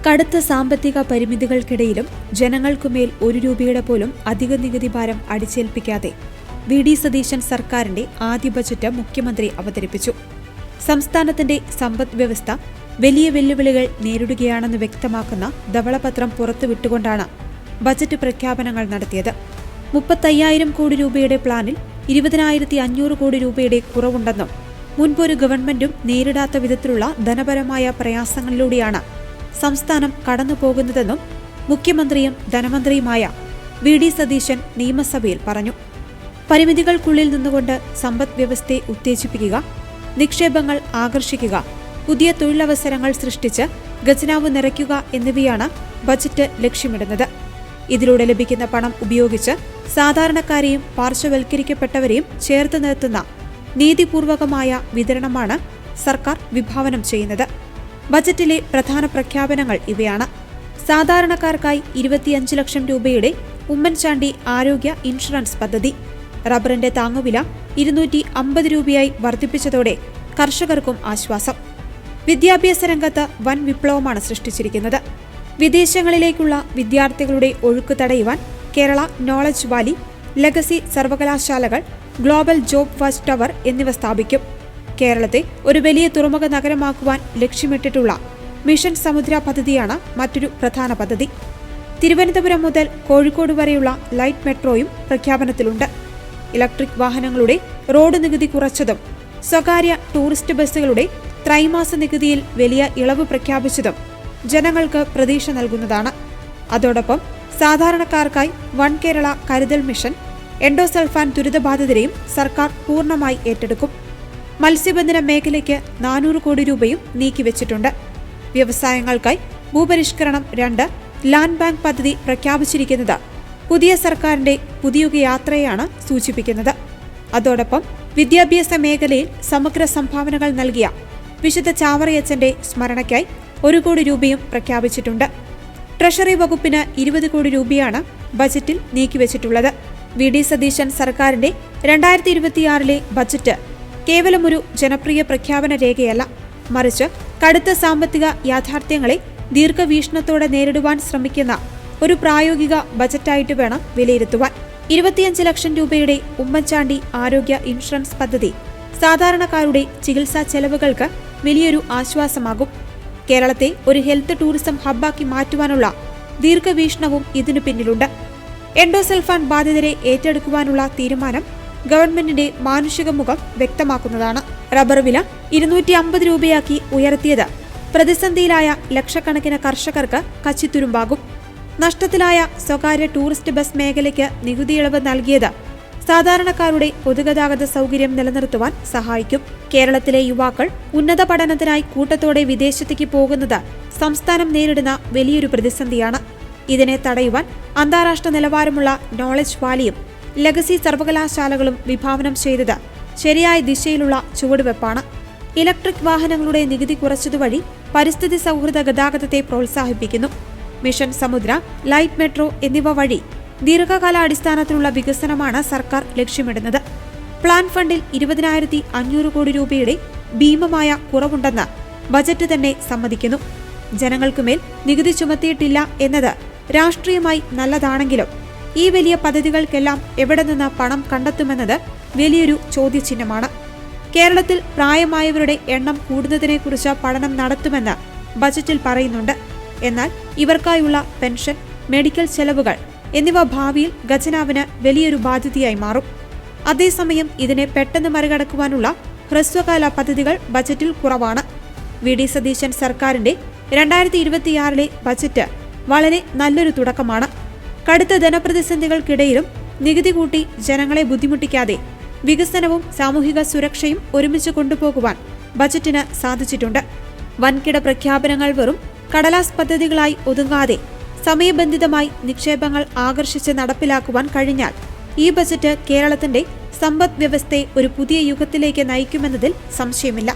കടുത്ത സാമ്പത്തിക പരിമിതികൾക്കിടയിലും ജനങ്ങൾക്കുമേൽ 1 രൂപയുടെ പോലും അധിക നികുതി ഭാരം അടിച്ചേൽപ്പിക്കാതെ വി.ഡി. സതീശൻ സർക്കാരിന്റെ ആദ്യ ബജറ്റ് മുഖ്യമന്ത്രി അവതരിപ്പിച്ചു. സംസ്ഥാനത്തിന്റെ സമ്പദ് വ്യവസ്ഥ വലിയ വെല്ലുവിളികൾ നേരിടുകയാണെന്ന് വ്യക്തമാക്കുന്ന ധവളപത്രം പുറത്തുവിട്ടുകൊണ്ടാണ് ബജറ്റ് പ്രഖ്യാപനങ്ങൾ നടത്തിയത്. 35,000 കോടി രൂപയുടെ പ്ലാനിൽ 20,500 കോടി രൂപയുടെ കുറവുണ്ടെന്നും മുൻപൊരു ഗവൺമെന്റും നേരിടാത്ത വിധത്തിലുള്ള ധനപരമായ പ്രയാസങ്ങളിലൂടെയാണ് സംസ്ഥാനം കടന്നുപോകുന്നതെന്നും മുഖ്യമന്ത്രിയും ധനമന്ത്രിയുമായ വി.ഡി. സതീശൻ നിയമസഭയിൽ പറഞ്ഞു. പരിമിതികൾക്കുള്ളിൽ നിന്നുകൊണ്ട് സമ്പദ് വ്യവസ്ഥയെ ഉത്തേജിപ്പിക്കുക, നിക്ഷേപങ്ങൾ ആകർഷിക്കുക, പുതിയ തൊഴിലവസരങ്ങൾ സൃഷ്ടിച്ച് ഖജനാവ് നിറയ്ക്കുക എന്നിവയാണ് ബജറ്റ് ലക്ഷ്യമിടുന്നത്. ഇതിലൂടെ ലഭിക്കുന്ന പണം ഉപയോഗിച്ച് സാധാരണക്കാരെയും പാർശ്വവൽക്കരിക്കപ്പെട്ടവരെയും ചേർത്ത് നിർത്തുന്ന നീതിപൂർവകമായ വിതരണമാണ് സർക്കാർ വിഭാവനം ചെയ്യുന്നത്. ബജറ്റിലെ പ്രധാന പ്രഖ്യാപനങ്ങൾ ഇവയാണ്. സാധാരണക്കാർക്കായി 25 ലക്ഷം രൂപയുടെ ഉമ്മൻചാണ്ടി ആരോഗ്യ ഇൻഷുറൻസ് പദ്ധതി. റബ്ബറിന്റെ താങ്ങുവില 250 രൂപയായി വർദ്ധിപ്പിച്ചതോടെ കർഷകർക്കും ആശ്വാസം. വിദ്യാഭ്യാസ രംഗത്ത് വൻ വിപ്ലവമാണ് സൃഷ്ടിച്ചിരിക്കുന്നത്. വിദേശങ്ങളിലേക്കുള്ള വിദ്യാർത്ഥികളുടെ ഒഴുക്ക് തടയുവാൻ കേരള നോളജ് വാലി, ലെഗസി സർവകലാശാലകൾ, ഗ്ലോബൽ ജോബ് വാച്ച് ടവർ എന്നിവ സ്ഥാപിക്കും. കേരളത്തെ ഒരു വലിയ തുറമുഖ നഗരമാക്കുവാൻ ലക്ഷ്യമിട്ടിട്ടുള്ള മിഷൻ സമുദ്ര പദ്ധതിയാണ് മറ്റൊരു പ്രധാന പദ്ധതി. തിരുവനന്തപുരം മുതൽ കോഴിക്കോട് വരെയുള്ള ലൈറ്റ് മെട്രോയും പ്രഖ്യാപനത്തിലുണ്ട്. ഇലക്ട്രിക് വാഹനങ്ങളുടെ റോഡ് നികുതി കുറച്ചതും സ്വകാര്യ ടൂറിസ്റ്റ് ബസ്സുകളുടെ ത്രൈമാസ നികുതിയിൽ വലിയ ഇളവ് പ്രഖ്യാപിച്ചതും ജനങ്ങൾക്ക് പ്രതീക്ഷ നൽകുന്നതാണ്. അതോടൊപ്പം സാധാരണക്കാർക്കായി വൺ കേരള കരുതൽ മിഷൻ, എൻഡോസൾഫാൻ ദുരിതബാധിതരെയും സർക്കാർ പൂർണ്ണമായി ഏറ്റെടുക്കും. മത്സ്യബന്ധന മേഖലയ്ക്ക് 400 കോടി രൂപയും നീക്കിവച്ചിട്ടുണ്ട്. വ്യവസായങ്ങൾക്കായി ഭൂപരിഷ്കരണം 2 ലാൻഡ് ബാങ്ക് പദ്ധതി പ്രഖ്യാപിച്ചിരിക്കുന്നത് പുതിയ സർക്കാരിന്റെ പുതിയുഗ യാത്രയാണ് സൂചിപ്പിക്കുന്നത്. അതോടൊപ്പം വിദ്യാഭ്യാസ മേഖലയിൽ സമഗ്ര സംഭാവനകൾ നൽകിയ വിശുദ്ധ ചാവറയച്ചന്റെ സ്മരണയ്ക്കായി 1 കോടി രൂപയും പ്രഖ്യാപിച്ചിട്ടുണ്ട്. ട്രഷറി വകുപ്പിന് 20 കോടി രൂപയാണ് ബജറ്റിൽ നീക്കിവച്ചിട്ടുള്ളത്. വി.ഡി. സതീശൻ സർക്കാരിന്റെ 2026 ബജറ്റ് കേവലമൊരു ജനപ്രിയ പ്രഖ്യാപന രേഖയല്ല, മറിച്ച് കടുത്ത സാമ്പത്തിക യാഥാർത്ഥ്യങ്ങളെ ദീർഘവീക്ഷണത്തോടെ നേരിടുവാൻ ശ്രമിക്കുന്ന ഒരു പ്രായോഗിക ബജറ്റായിട്ട് വേണം വിലയിരുത്തുവാൻ. 25 ലക്ഷം രൂപയുടെ ഉമ്മൻചാണ്ടി ആരോഗ്യ ഇൻഷുറൻസ് പദ്ധതി സാധാരണക്കാരുടെ ചികിത്സാ ചെലവുകൾക്ക് വലിയൊരു ആശ്വാസമാകും. കേരളത്തെ ഒരു ഹെൽത്ത് ടൂറിസം ഹബ്ബാക്കി മാറ്റുവാനുള്ള ദീർഘവീക്ഷണവും ഇതിനു പിന്നിലുണ്ട്. എൻഡോസൾഫാൻ ബാധിതരെ ഏറ്റെടുക്കുവാനുള്ള തീരുമാനം ഗവൺമെന്റിന്റെ മാനുഷിക മുഖം വ്യക്തമാക്കുന്നതാണ്. റബ്ബർ വില 250 രൂപയാക്കി ഉയർത്തിയത് പ്രതിസന്ധിയിലായ ലക്ഷക്കണക്കിന് കർഷകർക്ക് കച്ചിത്തുരുമ്പാകും. നഷ്ടത്തിലായ സ്വകാര്യ ടൂറിസ്റ്റ് ബസ് മേഖലയ്ക്ക് നികുതി ഇളവ് നൽകിയത് സാധാരണക്കാരുടെ പൊതുഗതാഗത സൗകര്യം നിലനിർത്തുവാൻ സഹായിക്കും. കേരളത്തിലെ യുവാക്കൾ ഉന്നത പഠനത്തിനായി കൂട്ടത്തോടെ വിദേശത്തേക്ക് പോകുന്നത് സംസ്ഥാനം നേരിടുന്ന വലിയൊരു പ്രതിസന്ധിയാണ്. ഇതിനെ തടയുവാൻ അന്താരാഷ്ട്ര നിലവാരമുള്ള നോളജ് വാലിയും ലെഗസി സർവകലാശാലകളും വിഭാവനം ചെയ്തത് ശരിയായ ദിശയിലുള്ള ചുവടുവെപ്പാണ്. ഇലക്ട്രിക് വാഹനങ്ങളുടെ നികുതി കുറച്ചതുവഴി പരിസ്ഥിതി സൗഹൃദ ഗതാഗതത്തെ പ്രോത്സാഹിപ്പിക്കുന്നു. മിഷൻ സമുദ്ര, ലൈറ്റ് മെട്രോ എന്നിവ വഴി ദീർഘകാലാടിസ്ഥാനത്തിലുള്ള വികസനമാണ് സർക്കാർ ലക്ഷ്യമിടുന്നത്. പ്ലാൻ ഫണ്ടിൽ 20,500 കോടി രൂപയുടെ ഭീമമായ കുറവുണ്ടെന്ന് ബജറ്റ് തന്നെ സമ്മതിക്കുന്നു. ജനങ്ങൾക്കുമേൽ നികുതി ചുമത്തിയിട്ടില്ല എന്നത് രാഷ്ട്രീയമായി നല്ലതാണെങ്കിലും ഈ വലിയ പദ്ധതികൾക്കെല്ലാം എവിടെ നിന്ന് പണം കണ്ടെത്തുമെന്നത് വലിയൊരു ചോദ്യചിഹ്നമാണ്. കേരളത്തിൽ പ്രായമായവരുടെ എണ്ണം കൂടുന്നതിനെക്കുറിച്ച് പഠനം നടത്തുമെന്ന് ബജറ്റിൽ പറയുന്നുണ്ട്. എന്നാൽ ഇവർക്കായുള്ള പെൻഷൻ, മെഡിക്കൽ ചെലവുകൾ എന്നിവ ഭാവിയിൽ ഖജനാവിന് വലിയൊരു ബാധ്യതയായി മാറും. അതേസമയം ഇതിനെ പെട്ടെന്ന് മറികടക്കുവാനുള്ള ഹ്രസ്വകാല പദ്ധതികൾ ബജറ്റിൽ കുറവാണ്. വി.ഡി. സതീശൻ സർക്കാരിന്റെ 2026 ബജറ്റ് വളരെ നല്ലൊരു തുടക്കമാണ്. കടുത്ത ധനപ്രതിസന്ധികൾക്കിടയിലും നികുതി കൂട്ടി ജനങ്ങളെ ബുദ്ധിമുട്ടിക്കാതെ വികസനവും സാമൂഹിക സുരക്ഷയും ഒരുമിച്ച് കൊണ്ടുപോകുവാൻ ബജറ്റിന് സാധിച്ചിട്ടുണ്ട്. വൻകിട പ്രഖ്യാപനങ്ങൾ വെറും കടലാസ് പദ്ധതികളായി ഒതുങ്ങാതെ സമയബന്ധിതമായി നിക്ഷേപങ്ങൾ ആകർഷിച്ച് നടപ്പിലാക്കുവാൻ കഴിഞ്ഞാൽ ഈ ബജറ്റ് കേരളത്തിന്റെ സമ്പദ് വ്യവസ്ഥയെ ഒരു പുതിയ യുഗത്തിലേക്ക് നയിക്കുമെന്നതിൽ സംശയമില്ല.